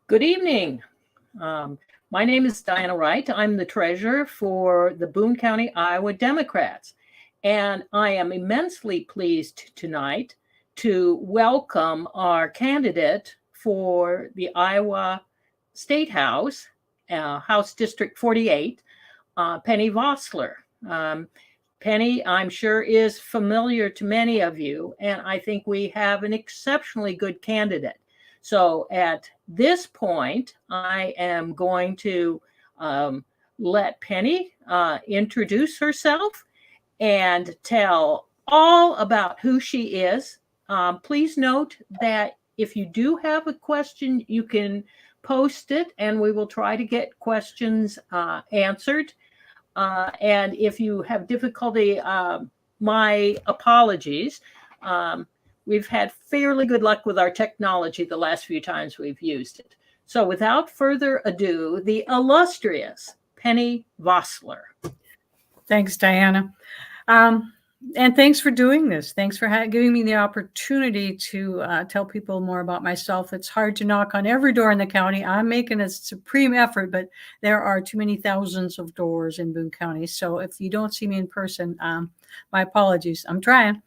Good evening. Um, my name is Diana Wright. I'm the treasurer for the Boone County, Iowa Democrats. And I am immensely pleased tonight to welcome our candidate for the Iowa State House, House District 48, Penny Vossler. Um, Penny, I'm sure, is familiar to many of you, and I think we have an exceptionally good candidate. So at this point, I am going to let Penny introduce herself and tell all about who she is. Please note that if you do have a question, you can post it and we will try to get questions answered. And if you have difficulty, my apologies. Um, we've had fairly good luck with our technology the last few times we've used it. So without further ado, the illustrious Penny Vossler. Thanks, Diana. And thanks for doing this. Thanks for giving me the opportunity to tell people more about myself. It's hard to knock on every door in the county. I'm making a supreme effort, but there are too many thousands of doors in Boone County. So if you don't see me in person, my apologies. I'm trying.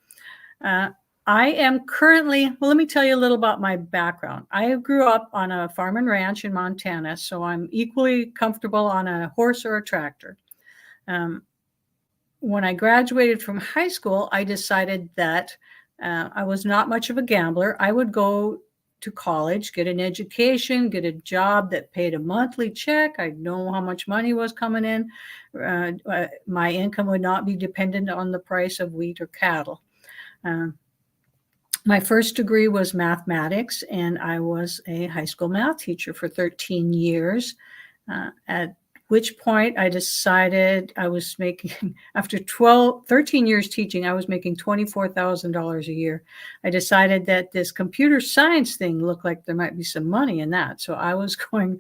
I am currently, well, let me tell you a little about my background. I grew up on a farm and ranch in Montana, so I'm equally comfortable on a horse or a tractor. When I graduated from high school, I decided that I was not much of a gambler. I would go to college, get an education, get a job that paid a monthly check. I'd know how much money was coming in. My income would not be dependent on the price of wheat or cattle. My first degree was mathematics, and I was a high school math teacher for 13 years. At which point I decided I was making, after 13 years teaching, I was making $24,000 a year. I decided that this computer science thing looked like there might be some money in that. So I was going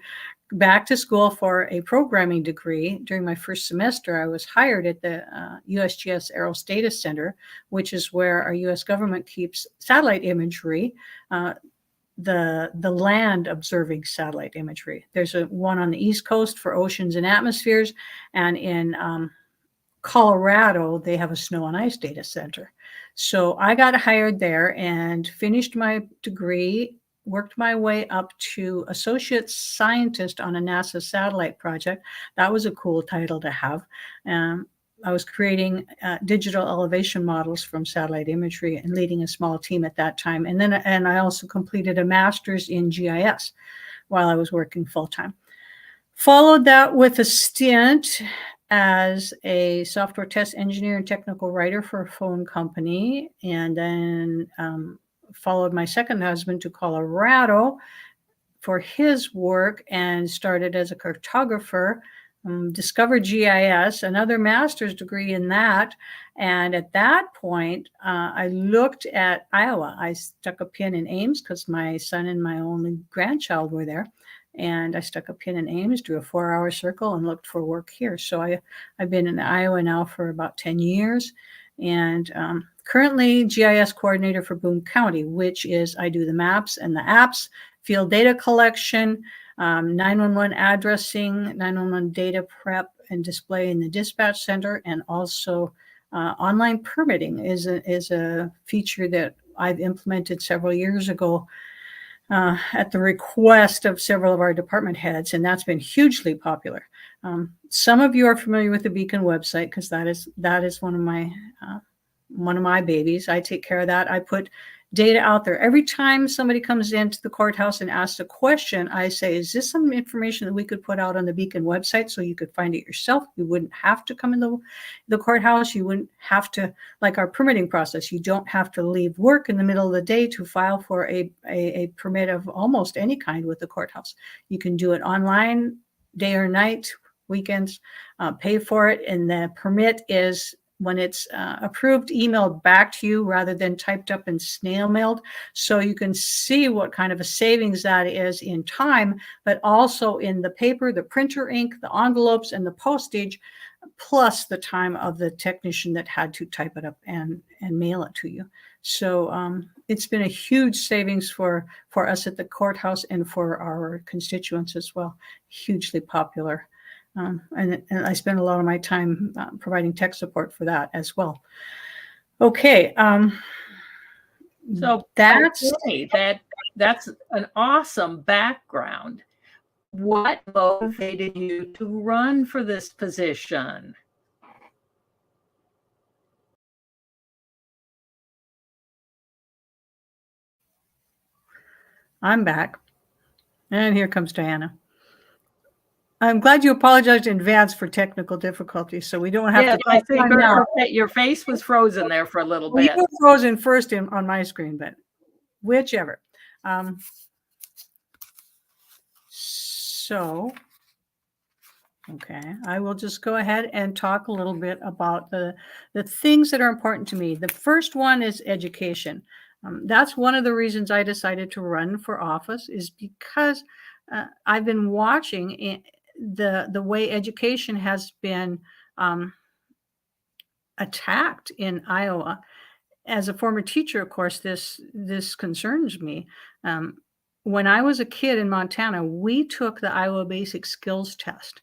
back to school for a programming degree. During my first semester, I was hired at the USGS Aerospace Center, which is where our U.S. government keeps satellite imagery, the land observing satellite imagery. There's one on the East Coast for oceans and atmospheres, and in Colorado, they have a snow and ice data center. So I got hired there and finished my degree, worked my way up to associate scientist on a NASA satellite project. That was a cool title to have. I was creating digital elevation models from satellite imagery and leading a small team at that time. And I also completed a master's in GIS while I was working full-time. Followed that with a stint as a software test engineer and technical writer for a phone company, and then followed my second husband to Colorado for his work and started as a cartographer. Discovered GIS, another master's degree in that. And at that point, I looked at Iowa. I stuck a pin in Ames because my son and my only grandchild were there. And I stuck a pin in Ames, drew a 4-hour circle, and looked for work here. So I've been in Iowa now for about 10 years. And currently GIS coordinator for Boone County, which is I do the maps and the apps, field data collection, 911 addressing, 911 data prep and display in the dispatch center, and also online permitting is a feature that I've implemented several years ago at the request of several of our department heads, and that's been hugely popular. Some of you are familiar with the Beacon website because that is one of my babies. I take care of that. I put data out there. Every time somebody comes into the courthouse and asks a question, I say, is this some information that we could put out on the Beacon website so you could find it yourself? You wouldn't have to come in the courthouse. You wouldn't have to, like our permitting process, you don't have to leave work in the middle of the day to file for a permit of almost any kind with the courthouse. You can do it online, day or night, weekends, pay for it, and the permit is, when it's approved, emailed back to you rather than typed up and snail mailed. So you can see what kind of a savings that is in time, but also in the paper, the printer ink, the envelopes, and the postage, plus the time of the technician that had to type it up and mail it to you. So it's been a huge savings for us at the courthouse and for our constituents as well. Hugely popular. And I spend a lot of my time providing tech support for that as well. Okay. So that's that's an awesome background. What motivated you to run for this position? I'm back. And here comes Diana. I'm glad you apologized in advance for technical difficulties, so we don't have to. I figured your face was frozen there for a little bit. You were frozen first on my screen, but whichever. So, okay, I will just go ahead and talk a little bit about the things that are important to me. The first one is education. That's one of the reasons I decided to run for office, is because I've been watching the way education has been attacked in Iowa. As a former teacher, of course, this concerns me. When I was a kid in Montana, we took the Iowa Basic Skills Test.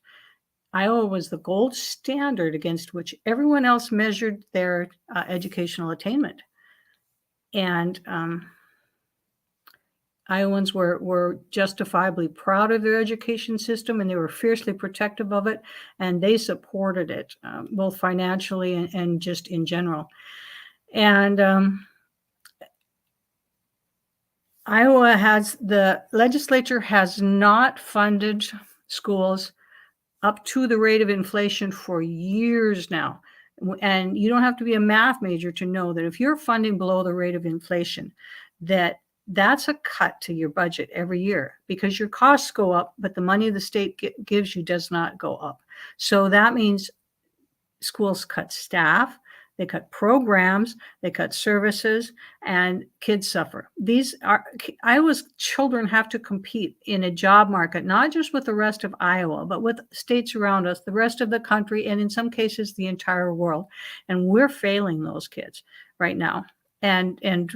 Iowa was the gold standard against which everyone else measured their educational attainment. And Iowans were justifiably proud of their education system, and they were fiercely protective of it, and they supported it, both financially and just in general. And the legislature has not funded schools up to the rate of inflation for years now. And you don't have to be a math major to know that if you're funding below the rate of inflation, that's a cut to your budget every year, because your costs go up, but the money the state gives you does not go up. So that means schools cut staff, they cut programs, they cut services, and kids suffer. Iowa's children have to compete in a job market, not just with the rest of Iowa, but with states around us, the rest of the country, and in some cases, the entire world. And we're failing those kids right now. And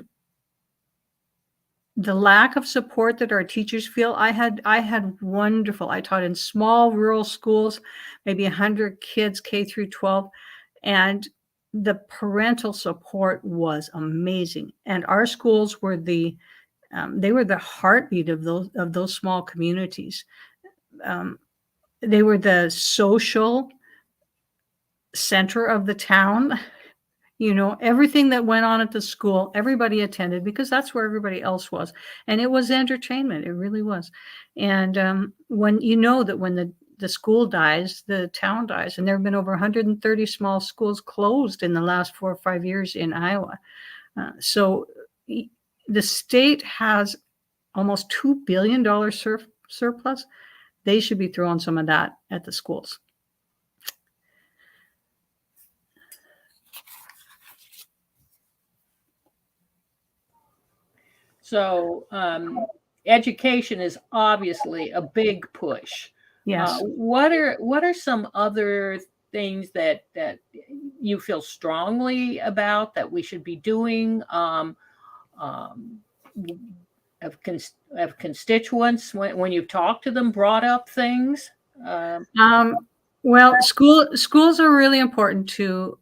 the lack of support that our teachers feel, I had wonderful, I taught in small rural schools, maybe 100 kids, K through 12, and the parental support was amazing. And our schools were they were the heartbeat of those small communities. They were the social center of the town. You know, everything that went on at the school, everybody attended, because that's where everybody else was. And it was entertainment. It really was. And when the school dies, the town dies. And there have been over 130 small schools closed in the last 4 or 5 years in Iowa. So the state has almost $2 billion surplus. They should be throwing some of that at the schools. So education is obviously a big push. Yes. What are some other things that you feel strongly about that we should be doing? Have constituents, when you've talked to them, brought up things? Well, schools are really important to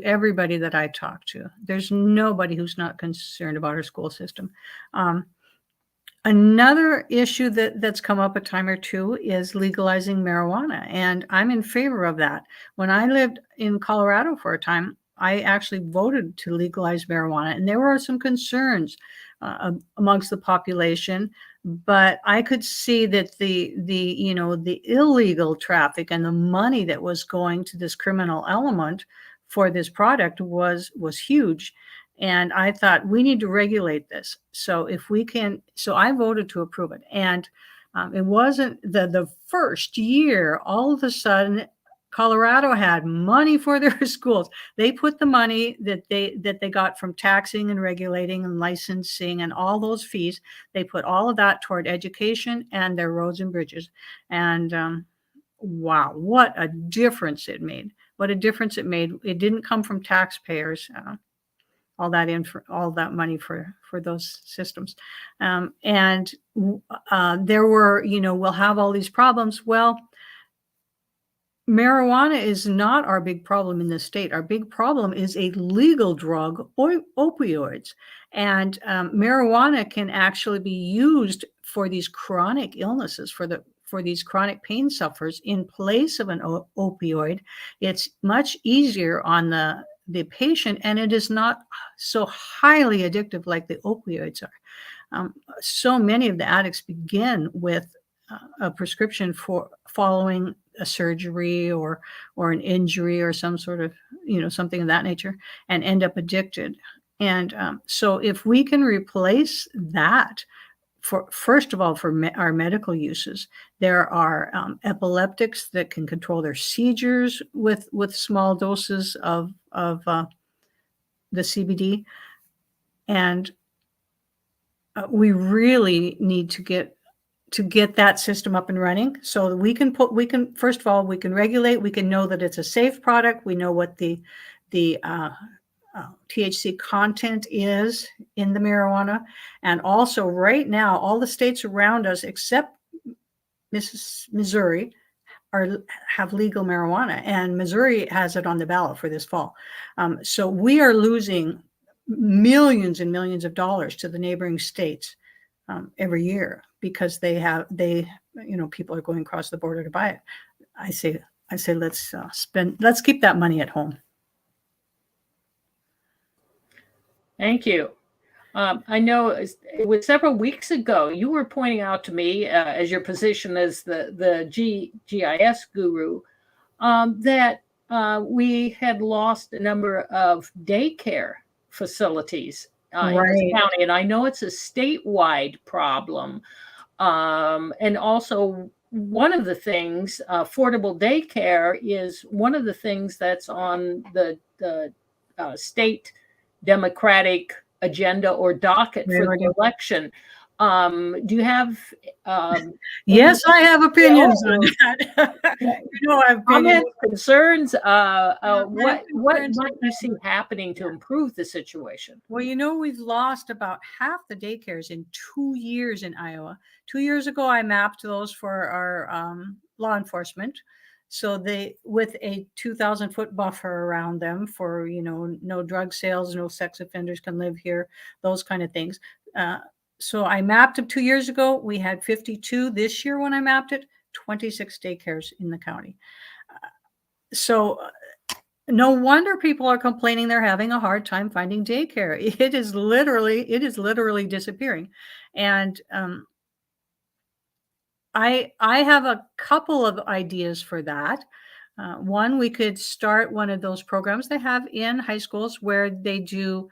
everybody that I talk to. There's nobody who's not concerned about our school system. Another issue that's come up a time or two is legalizing marijuana, and I'm in favor of that. When I lived in Colorado for a time, I actually voted to legalize marijuana, and there were some concerns amongst the population, but I could see that the illegal traffic and the money that was going to this criminal element for this product was huge. And I thought, we need to regulate this. So I voted to approve it. And it wasn't the first year, all of a sudden, Colorado had money for their schools. They put the money that they got from taxing and regulating and licensing and all those fees, they put all of that toward education and their roads and bridges. And wow, what a difference it made. What a difference it made. It didn't come from taxpayers. all that money for those systems. There were, we'll have all these problems. Well, marijuana is not our big problem in the state. Our big problem is a legal drug, opioids. And marijuana can actually be used for these chronic illnesses, for these chronic pain sufferers in place of an opioid. It's much easier on the patient, and it is not so highly addictive like the opioids are. So many of the addicts begin with a prescription for following a surgery or an injury or some sort of, something of that nature, and end up addicted. And so if we can replace that, first of all, for our medical uses, there are epileptics that can control their seizures with small doses of the CBD. And we really need to get that system up and running so that we can first of all, we can regulate, we can know that it's a safe product. We know what the THC content is in the marijuana. And also right now, all the states around us, except Missouri, have legal marijuana, and Missouri has it on the ballot for this fall. So we are losing millions and millions of dollars to the neighboring states every year because people are going across the border to buy it. I say let's keep that money at home. Thank you. I know it was several weeks ago you were pointing out to me, as your position as the GIS guru, that we had lost a number of daycare facilities in this county, and I know it's a statewide problem. And also, one of the things, affordable daycare, is one of the things that's on the state Democratic agenda or docket for the election. Do you have? Yes, I have opinions on that. I have comments, concerns. What might you see happening to improve the situation? Well, we've lost about half the daycares in 2 years in Iowa. 2 years ago, I mapped those for our law enforcement. So with a 2,000-foot buffer around them for, no drug sales, no sex offenders can live here, those kind of things. So I mapped them 2 years ago. We had 52 this year when I mapped it, 26 daycares in the county. So no wonder people are complaining they're having a hard time finding daycare. It is literally disappearing. And I have a couple of ideas for that. One, we could start one of those programs they have in high schools where they do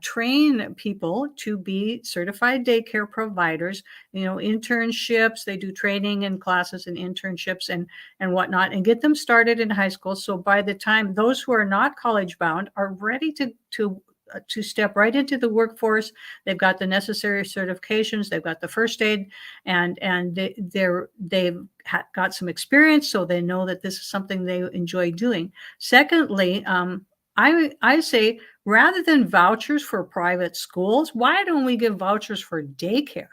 train people to be certified daycare providers, internships. They do training and classes and internships and whatnot, and get them started in high school. So by the time those who are not college bound are ready to step right into the workforce, they've got the necessary certifications, they've got the first aid, and they've got some experience, so they know that this is something they enjoy doing. Secondly, I say, rather than vouchers for private schools, why don't we give vouchers for daycare?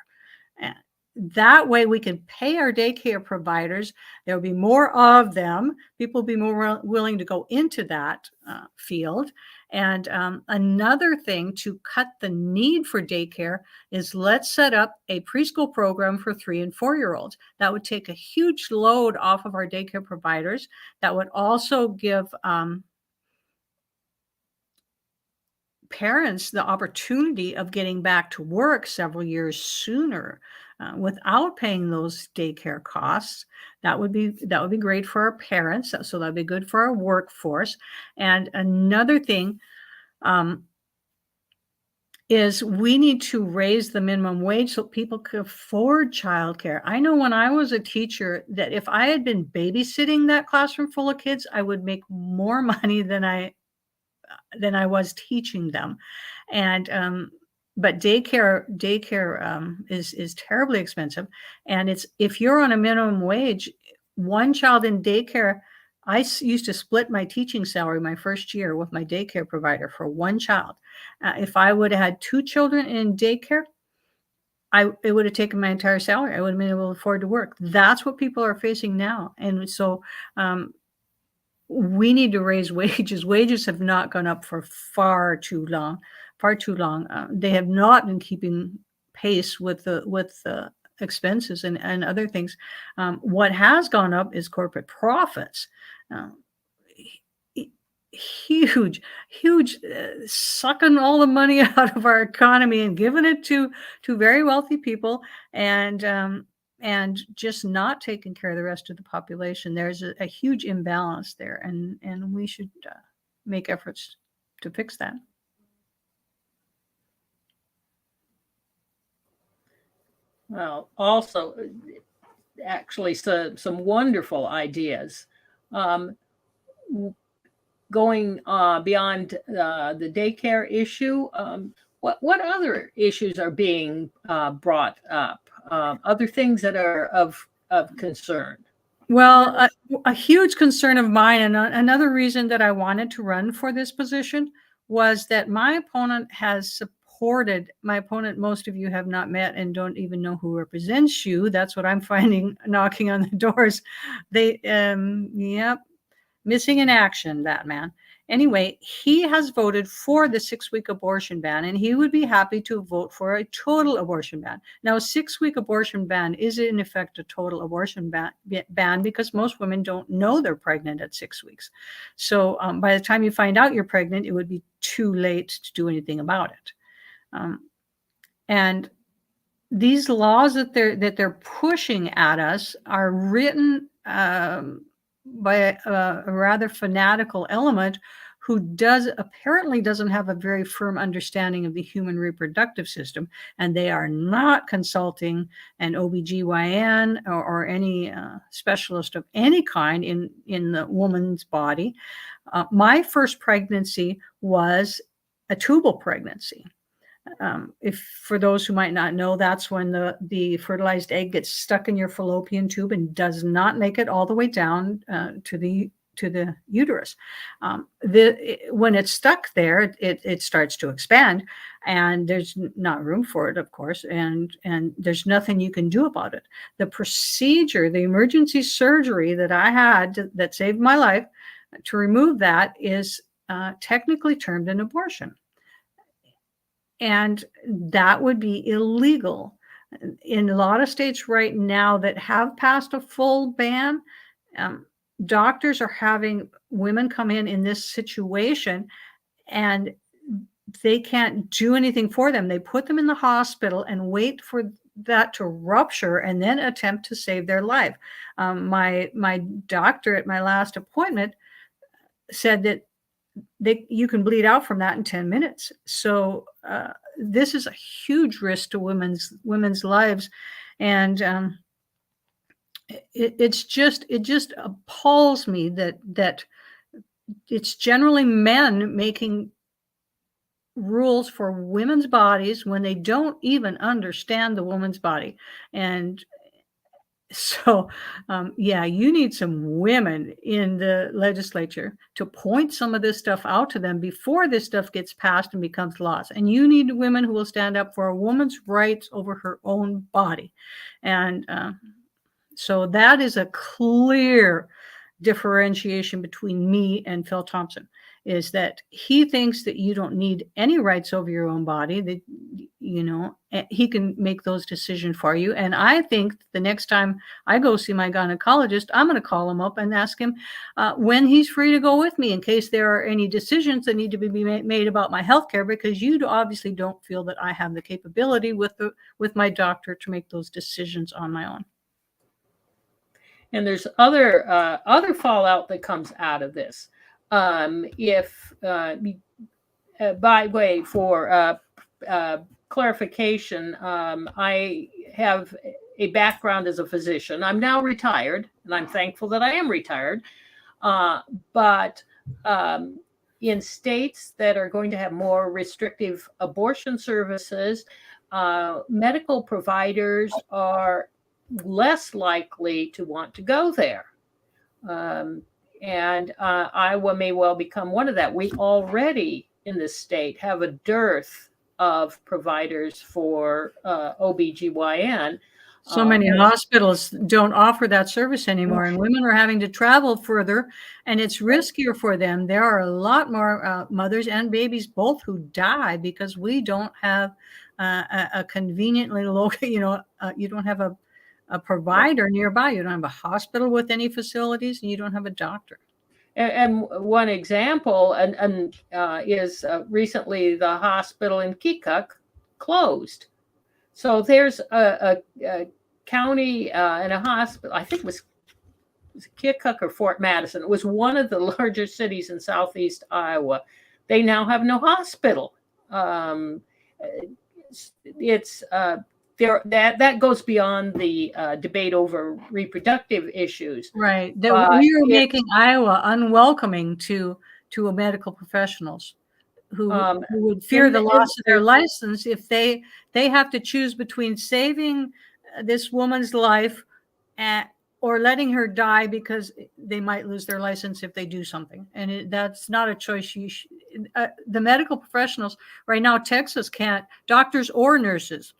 That way we can pay our daycare providers. There'll be more of them. People will be more willing to go into that field. And another thing to cut the need for daycare is let's set up a preschool program for 3 and 4-year-olds. That would take a huge load off of our daycare providers. That would also give parents the opportunity of getting back to work several years sooner without paying those daycare costs. That would be great for our parents. So that'd be good for our workforce. And another thing is we need to raise the minimum wage so people can afford childcare. I know when I was a teacher that if I had been babysitting that classroom full of kids, I would make more money than I was teaching them. And but daycare is terribly expensive. And if you're on a minimum wage, one child in daycare used to split my teaching salary my first year with my daycare provider for one child. If I would have had 2 children in daycare, it would have taken my entire salary. I would have been able to afford to work. That's what people are facing now. And so we need to raise wages. Wages have not gone up for far too long. They have not been keeping pace with the expenses and other things. What has gone up is corporate profits. Huge, sucking all the money out of our economy and giving it to very wealthy people, and just not taking care of the rest of the population. There's a huge imbalance there, and we should make efforts to fix that. Well, also, actually, some wonderful ideas. Going beyond the daycare issue, what other issues are being brought up? Other things that are of concern? Well, a huge concern of mine, and another reason that I wanted to run for this position, was that my opponent has supported my opponent. Most of you have not met and don't even know who represents you. That's what I'm finding knocking on the doors. They, yep, missing in action, that man. Anyway, he has voted for the 6-week abortion ban, and he would be happy to vote for a total abortion ban. Now, a 6-week abortion ban is in effect a total abortion ban because most women don't know they're pregnant at 6 weeks. So by the time you find out you're pregnant, it would be too late to do anything about it. And these laws that they're pushing at us are written by a rather fanatical element who apparently doesn't have a very firm understanding of the human reproductive system, and they are not consulting an OBGYN or any specialist of any kind in the woman's body. My first pregnancy was a tubal pregnancy. If for those who might not know, that's when the fertilized egg gets stuck in your fallopian tube and does not make it all the way down to the uterus. When it's stuck there, it starts to expand, and there's not room for it, of course, and there's nothing you can do about it. The procedure, the emergency surgery that I had that saved my life to remove that is technically termed an abortion. And that would be illegal. In a lot of states right now that have passed a full ban, doctors are having women come in this situation, and they can't do anything for them. They put them in the hospital and wait for that to rupture and then attempt to save their life. My doctor at my last appointment said that you can bleed out from that in 10 minutes. So this is a huge risk to women's lives. And it just appalls me that it's generally men making rules for women's bodies when they don't even understand the woman's body. And so, yeah, you need some women in the legislature to point some of this stuff out to them before this stuff gets passed and becomes laws. And you need women who will stand up for a woman's rights over her own body. And so that is a clear differentiation between me and Phil Thompson, is that he thinks that you don't need any rights over your own body, that, you know, he can make those decisions for you. And I think the next time I go see my gynecologist, I'm going to call him up and ask him when he's free to go with me in case there are any decisions that need to be made about my healthcare, because you obviously don't feel that I have the capability with my doctor to make those decisions on my own. And there's other fallout that comes out of this. If by way for clarification, I have a background as a physician. I'm now retired, and I'm thankful that I am retired. But in states that are going to have more restrictive abortion services, medical providers are less likely to want to go there. And Iowa may well become one of that. We already in this state have a dearth of providers for OBGYN. So many hospitals don't offer that service anymore, and women are having to travel further, and it's riskier for them. There are a lot more mothers and babies both who die because we don't have a conveniently local, you don't have a provider nearby. You don't have a hospital with any facilities, and you don't have a doctor. And one example is recently the hospital in Keokuk closed. So there's a county and a hospital, I think it was Keokuk or Fort Madison. It was one of the larger cities in southeast Iowa. They now have no hospital. It's there that goes beyond the debate over reproductive issues. Right. We are making Iowa unwelcoming to medical professionals who would fear the loss of their license if they have to choose between saving this woman's life or letting her die because they might lose their license if they do something. And that's not a choice. The medical professionals right now, Texas can't, doctors or nurses,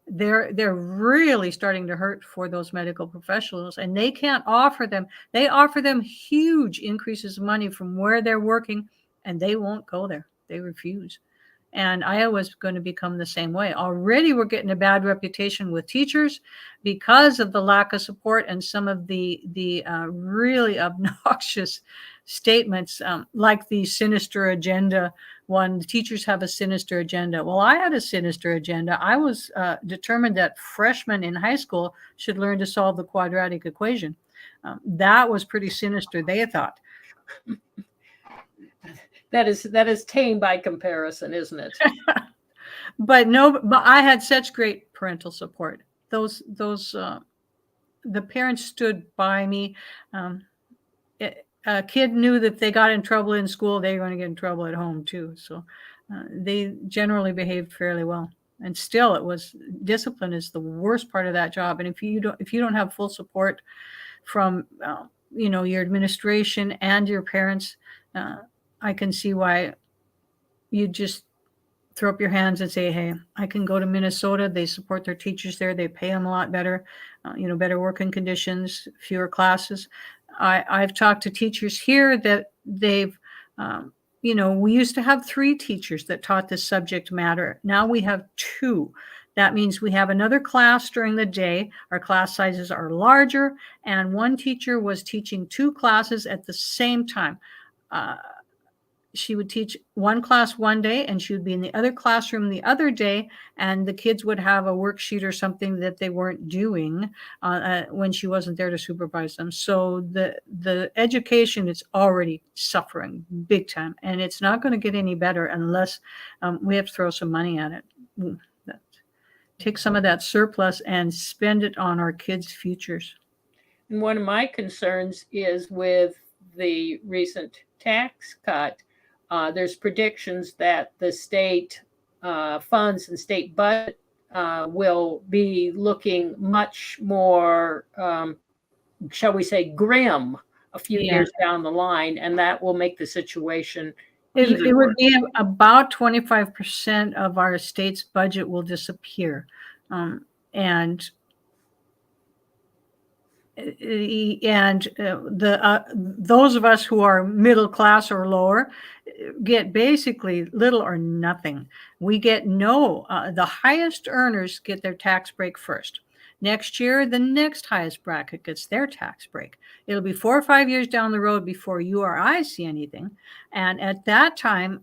they're really starting to hurt for those medical professionals, and they can't offer them. They offer them huge increases of money from where they're working, and they won't go there. They refuse. And Iowa's going to become the same way. Already we're getting a bad reputation with teachers because of the lack of support and some of the really obnoxious statements, like the sinister agenda one. The teachers have a sinister agenda. Well, I had a sinister agenda. I was determined that freshmen in high school should learn to solve the quadratic equation. That was pretty sinister, they thought. That is tame by comparison, isn't it? But I had such great parental support. The parents stood by me. A kid knew that if they got in trouble in school, they were going to get in trouble at home too. So they generally behaved fairly well. And still, discipline is the worst part of that job. And if you don't have full support from your administration and your parents, I can see why you just throw up your hands and say, hey, I can go to Minnesota. They support their teachers there. They pay them a lot better, better working conditions, fewer classes. I've talked to teachers here that they've, we used to have 3 teachers that taught this subject matter. Now we have 2. That means we have another class during the day. Our class sizes are larger, and one teacher was teaching 2 classes at the same time. She would teach one class one day, and she would be in the other classroom the other day, and the kids would have a worksheet or something that they weren't doing when she wasn't there to supervise them. So the education is already suffering big time, and it's not going to get any better unless we have to throw some money at it. Take some of that surplus and spend it on our kids' futures. And one of my concerns is with the recent tax cut. There's predictions that the state funds and state budget will be looking much more, shall we say, grim a few years down the line, and that will make the situation even it would worse. be about 25% of our state's budget will disappear. And those of us who are middle class or lower get basically little or nothing. We get the highest earners get their tax break first. Next year, the next highest bracket gets their tax break. It'll be 4 or 5 years down the road before you or I see anything. And at that time,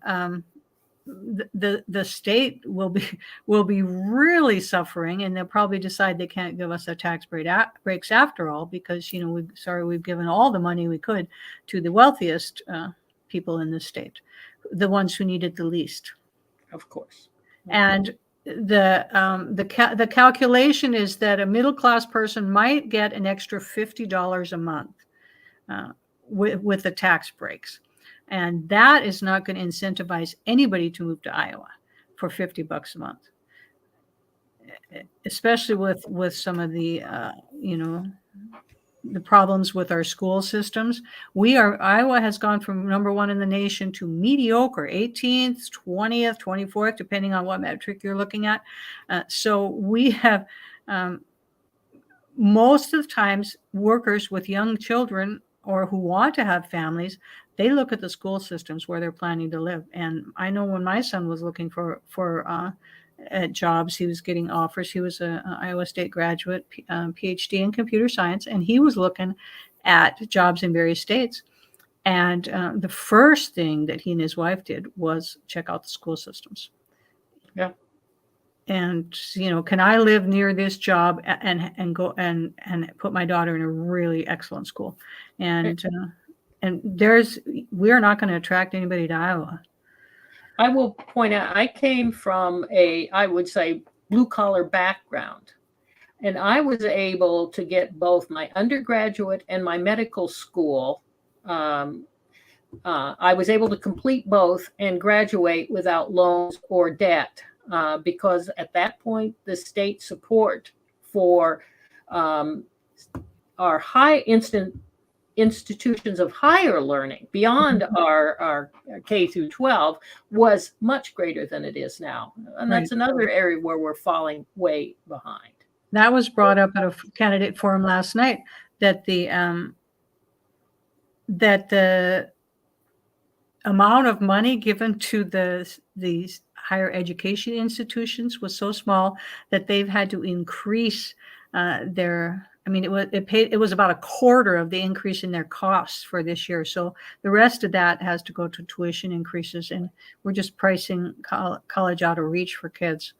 the state will be really suffering, and they'll probably decide they can't give us a tax breaks after all, because we've given all the money we could to the wealthiest people in the state, the ones who need it the least. Of course. And the calculation is that a middle class person might get an extra $50 a month with the tax breaks. And that is not going to incentivize anybody to move to Iowa for $50 a month, especially with some of the, the problems with our school systems. Iowa has gone from #1 in the nation to mediocre, 18th, 20th, 24th, depending on what metric you're looking at. So we have most of the times workers with young children or who want to have families, they look at the school systems where they're planning to live. And I know when my son was looking for jobs, he was getting offers. He was an Iowa State graduate, PhD in computer science, and he was looking at jobs in various states. And the first thing that he and his wife did was check out the school systems. Yeah. And, can I live near this job and go and put my daughter in a really excellent school? And we're not going to attract anybody to Iowa. I will point out, I came from I would say, blue collar background, and I was able to get both my undergraduate and my medical school. I was able to complete both and graduate without loans or debt. Because at that point, the state support for our institutions of higher learning beyond our K through 12 was much greater than it is now. And that's another area where we're falling way behind. That was brought up at a candidate forum last night, that the amount of money given to these higher education institutions was so small that they've had to increase it was about a quarter of the increase in their costs for this year. So the rest of that has to go to tuition increases, and we're just pricing college out of reach for kids.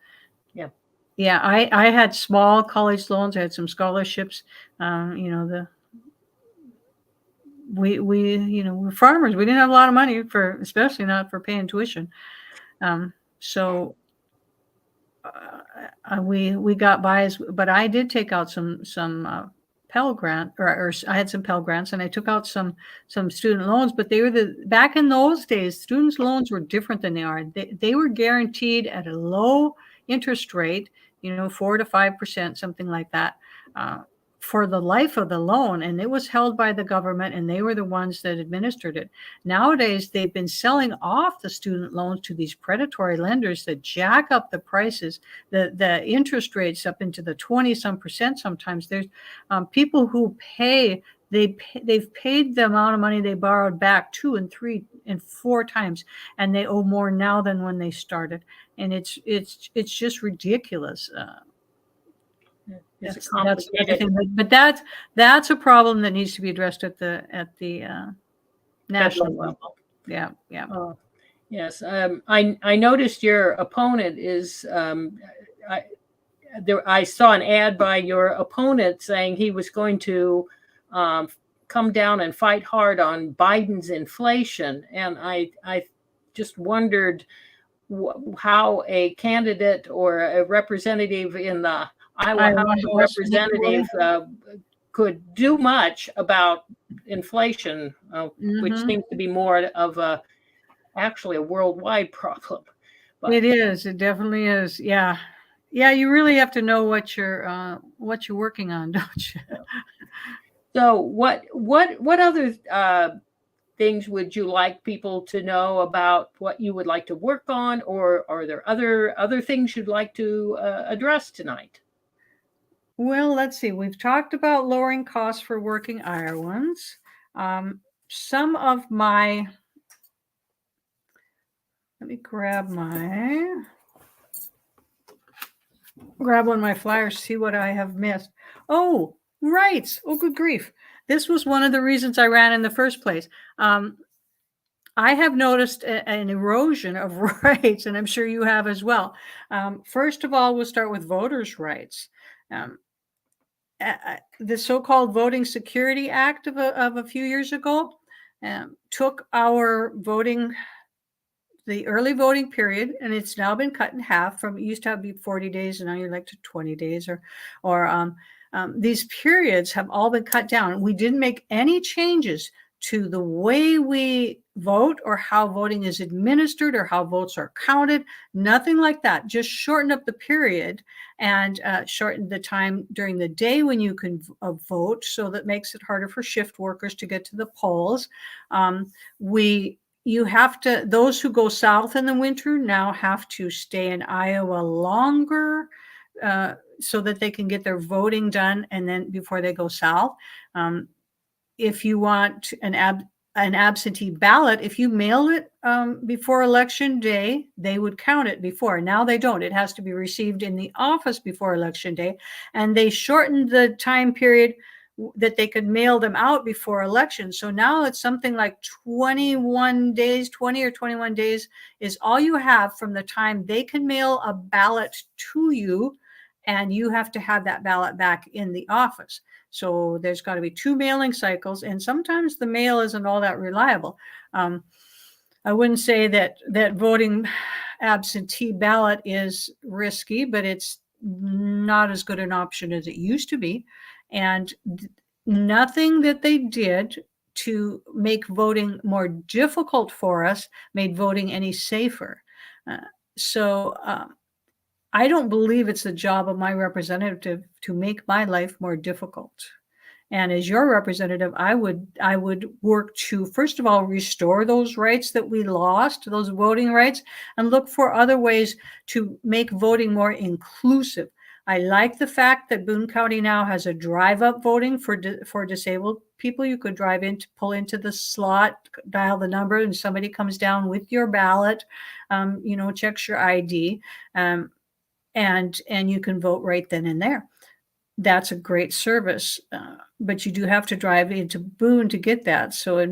Yeah. Yeah. I had small college loans. I had some scholarships. We're farmers. We didn't have a lot of money especially not for paying tuition. So we got by, but I did take out some Pell Grant, or I had some Pell Grants, and I took out some student loans. But they were back in those days, student loans were different than they are. They were guaranteed at a low interest rate, 4 to 5%, something like that, for the life of the loan, and it was held by the government, and they were the ones that administered it. Nowadays, they've been selling off the student loans to these predatory lenders that jack up the prices, the interest rates up into the 20-some% sometimes. There's people who they've paid the amount of money they borrowed back 2 and 3 and 4 times, and they owe more now than when they started. And it's just ridiculous. That's but that's a problem that needs to be addressed at the national level. Yeah. Yes. I noticed your opponent is. I saw an ad by your opponent saying he was going to come down and fight hard on Biden's inflation, and I just wondered how a candidate or a representative in the Iowa House of Representatives could do much about inflation, which seems to be more of actually a worldwide problem. But it is. It definitely is. Yeah. You really have to know what you're working on, don't you? So, what other things would you like people to know about what you would like to work on, or are there other things you'd like to address tonight? Well, let's see. We've talked about lowering costs for working Iowans. Some of my, let me grab one of my flyers, see what I have missed. Oh, rights. Oh, good grief. This was one of the reasons I ran in the first place. I have noticed an erosion of rights, and I'm sure you have as well. First of all, we'll start with voters' rights. The so-called Voting Security Act of a few years ago took our the early voting period, and it's now been cut in half. From it used to be 40 days, and now you're like to 20 days, or these periods have all been cut down. We didn't make any changes to the way we vote or how voting is administered or how votes are counted. Nothing like that. Just shorten up the period and shorten the time during the day when you can vote, so that makes it harder for shift workers to get to the polls. You have to, those who go south in the winter now have to stay in Iowa longer so that they can get their voting done and then before they go south. If you want an absentee ballot, if you mail it before election day, they would count it before. Now they don't. It has to be received in the office before election day. And they shortened the time period that they could mail them out before election. So now it's something like 21 days, 20 or 21 days is all you have from the time they can mail a ballot to you, and you have to have that ballot back in the office. So there's got to be 2 mailing cycles, and sometimes the mail isn't all that reliable. I wouldn't say that voting absentee ballot is risky, but it's not as good an option as it used to be. And nothing that they did to make voting more difficult for us made voting any safer. So I don't believe it's the job of my representative to make my life more difficult. And as your representative, I would work to, first of all, restore those rights that we lost, those voting rights, and look for other ways to make voting more inclusive. I like the fact that Boone County now has a drive-up voting for disabled people. You could drive in, pull into the slot, dial the number, and somebody comes down with your ballot, checks your ID. And you can vote right then and there. That's a great service, but you do have to drive into Boone to get that. So I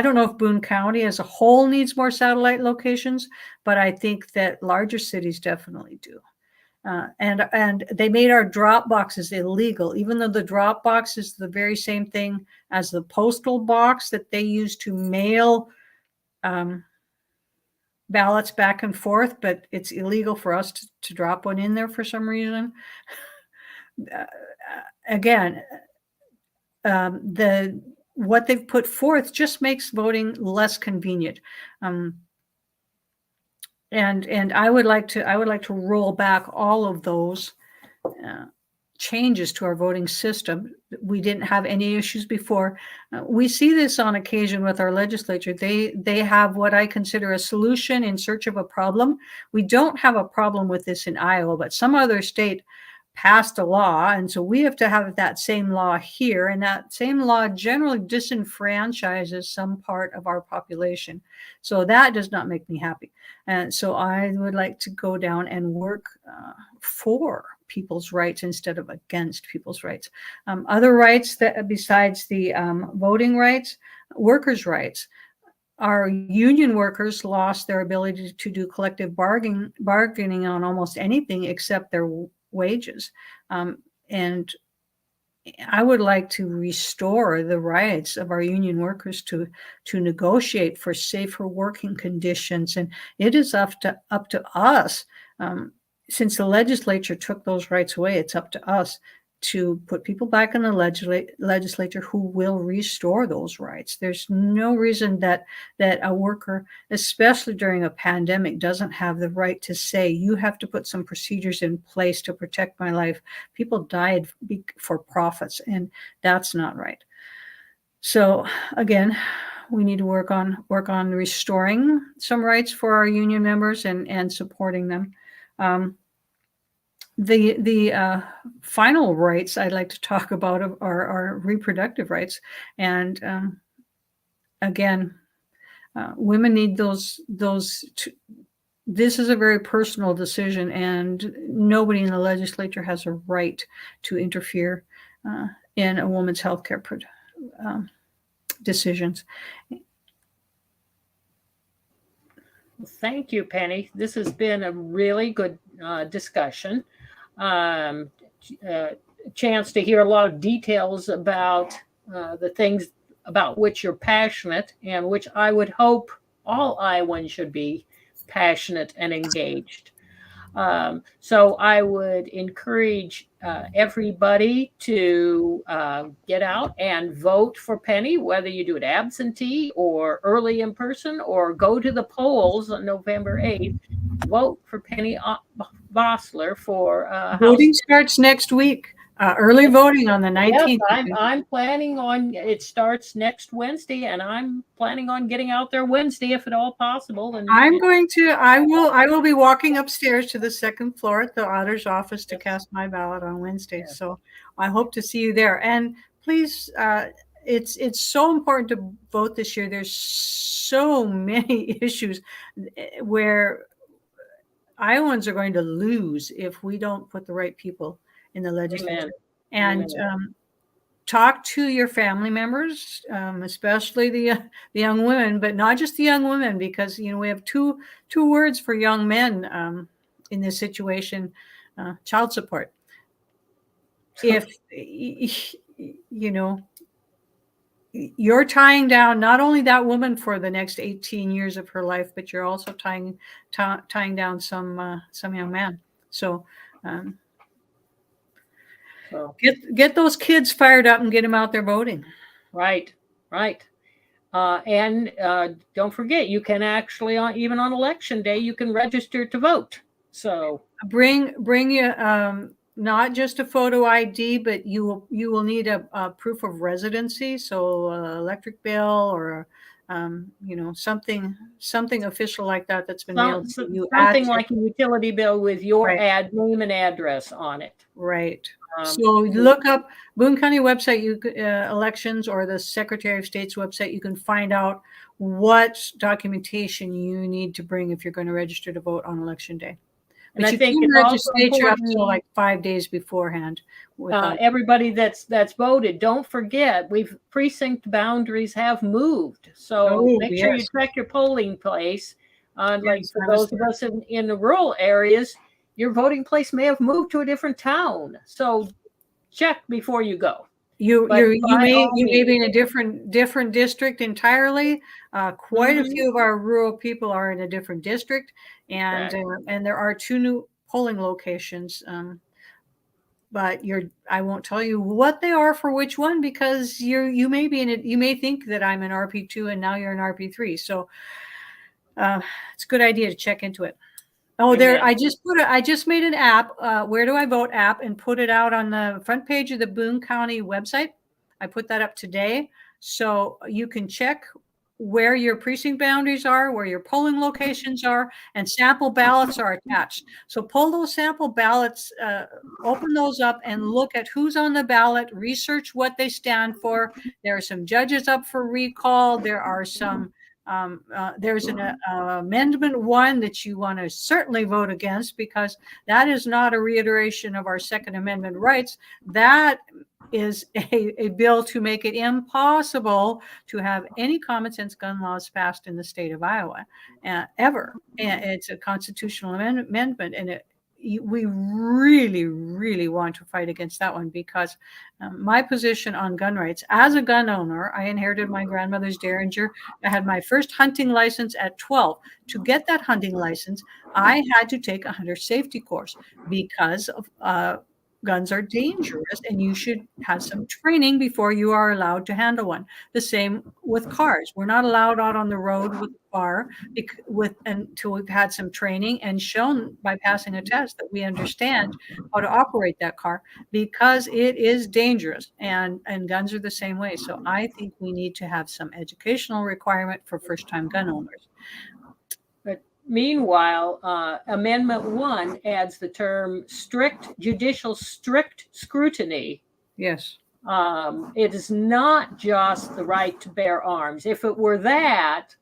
don't know if Boone County as a whole needs more satellite locations, but I think that larger cities definitely do. And they made our drop boxes illegal, even though the drop box is the very same thing as the postal box that they use to mail ballots back and forth, but it's illegal for us to drop one in there for some reason. Again, what they've put forth just makes voting less convenient. And I would like to roll back all of those changes to our voting system. We didn't have any issues before. We see this on occasion with our legislature. They have what I consider a solution in search of a problem. We don't have a problem with this in Iowa, but some other state passed a law, and so we have to have that same law here, and that same law generally disenfranchises some part of our population. So that does not make me happy. And so I would like to go down and work for people's rights instead of against people's rights. Other rights that besides the voting rights, workers' rights. Our union workers lost their ability to do collective bargaining on almost anything except their wages. And I would like to restore the rights of our union workers to negotiate for safer working conditions. And it is up to us. Since the legislature took those rights away, it's up to us to put people back in the legislature who will restore those rights. There's no reason that a worker, especially during a pandemic, doesn't have the right to say, you have to put some procedures in place to protect my life. People died for profits, and that's not right. So again, we need to work on restoring some rights for our union members and supporting them. The final rights I'd like to talk about are reproductive rights. And again, women need those. This is a very personal decision, and nobody in the legislature has a right to interfere in a woman's healthcare decisions. Thank you, Penny. This has been a really good discussion. Chance to hear a lot of details about the things about which you're passionate and which I would hope all Iowans should be passionate and engaged. So I would encourage everybody to get out and vote for Penny, whether you do it absentee or early in person or go to the polls on November 8th. Vote for Penny Vossler for Voting House. starts next week. Early voting on the 19th. Yes, I'm planning on, it starts next Wednesday, and I'm planning on getting out there Wednesday if at all possible. And I will be walking upstairs to the second floor at the auditor's office to cast my ballot on Wednesday. Yes. So I hope to see you there. And please, it's so important to vote this year. There's so many issues where Iowans are going to lose if we don't put the right people in the legislature. Amen. And talk to your family members, especially the young women, but not just the young women, because we have two words for young men in this situation: child support. If you're tying down not only that woman for the next 18 years of her life, but you're also tying down some young man. So get those kids fired up and get them out there voting. Right. And don't forget, you can actually, even on election day, you can register to vote. So bring you not just a photo ID, but you will need a proof of residency, so electric bill or something official like that that's been mailed to you. Something like a utility bill with your right. name and address on it. Right. So look up Boone County website, elections, or the Secretary of State's website. You can find out what documentation you need to bring if you're going to register to vote on election day. And but I think it's register up to like 5 days beforehand. Everybody that's voted, don't forget, precinct boundaries have moved. So make sure you check your polling place. Like for those of us in the rural areas, your voting place may have moved to a different town. So check before you go. You may be in a different district entirely. Quite a few of our rural people are in a different district, and there are 2 new polling locations. But I won't tell you what they are for which one, because you may be in it. You may think that I'm an RP2 and now you're an RP3. So it's a good idea to check into it. Oh, there! I just made an app, Where Do I Vote app, and put it out on the front page of the Boone County website. I put that up today, so you can check where your precinct boundaries are, where your polling locations are, and sample ballots are attached. So pull those sample ballots, open those up, and look at who's on the ballot. Research what they stand for. There are some judges up for recall. There are some. There's an amendment 1 that you want to certainly vote against, because that is not a reiteration of our Second Amendment rights. That is a bill to make it impossible to have any common sense gun laws passed in the state of Iowa ever. And it's a constitutional amendment, and we really, really want to fight against that one, because my position on gun rights, as a gun owner, I inherited my grandmother's Derringer. I had my first hunting license at 12. To get that hunting license, I had to take a hunter safety course, because of guns are dangerous, and you should have some training before you are allowed to handle one. The same with cars. We're not allowed out on the road with a car until we've had some training and shown by passing a test that we understand how to operate that car, because it is dangerous, and guns are the same way. So I think we need to have some educational requirement for first-time gun owners. Meanwhile, Amendment 1 adds the term judicial strict scrutiny. Yes. It is not just the right to bear arms. If it were that,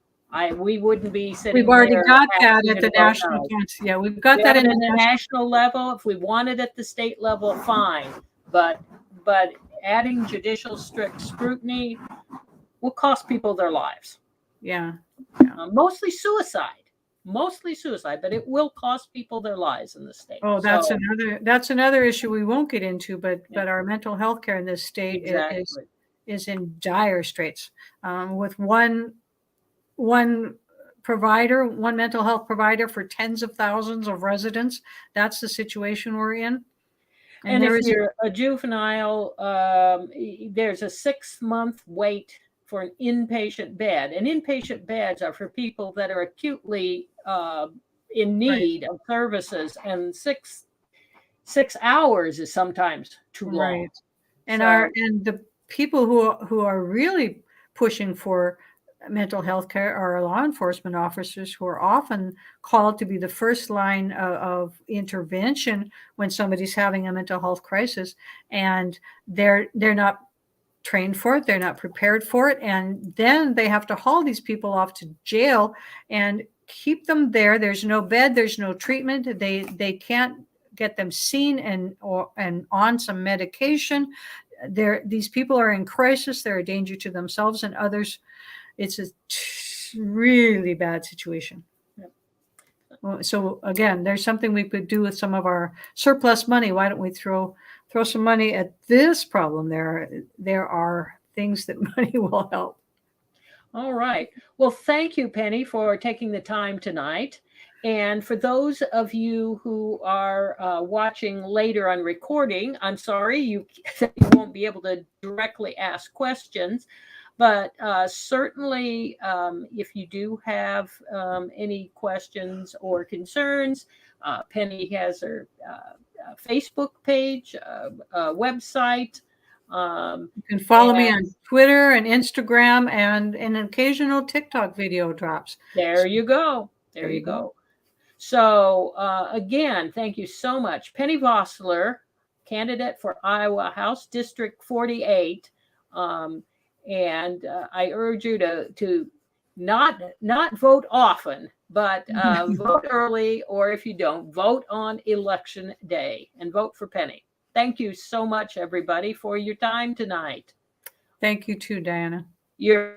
we wouldn't be sitting. We've already got that at the national. Yeah, we've got that in the national level. If we wanted at the state level, fine. But adding judicial strict scrutiny will cost people their lives. Yeah. Mostly suicide, but it will cost people their lives in the state. Oh, that's another issue we won't get into, but our mental health care in this state is in dire straits. With one mental health provider for tens of thousands of residents, that's the situation we're in. And if you're a juvenile, there's a 6-month wait for an inpatient bed. And inpatient beds are for people that are acutely in need of services, and 6 hours is sometimes too long. Right. And the people who are really pushing for mental health care are law enforcement officers, who are often called to be the first line of intervention when somebody's having a mental health crisis, and they're not trained for it, they're not prepared for it, and then they have to haul these people off to jail and keep them there. There's no bed, there's no treatment, they can't get them seen and on some medication. These people are in crisis, they're a danger to themselves and others. It's a really bad situation. So again, there's something we could do with some of our surplus money. Why don't we throw some money at this problem? There are things that money will help. All right. Well, thank you, Penny, for taking the time tonight. And for those of you who are watching later on recording, I'm sorry you won't be able to directly ask questions. But certainly, if you do have any questions or concerns, Penny has her Facebook page, website. You can follow me on Twitter and Instagram, and an occasional TikTok video drops. There you go. There you go. So again, thank you so much. Penny Vossler, candidate for Iowa House District 48. And I urge you to not vote often, but vote early, or if you don't, vote on election day and vote for Penny. Thank you so much, everybody, for your time tonight. Thank you too, Diana. You're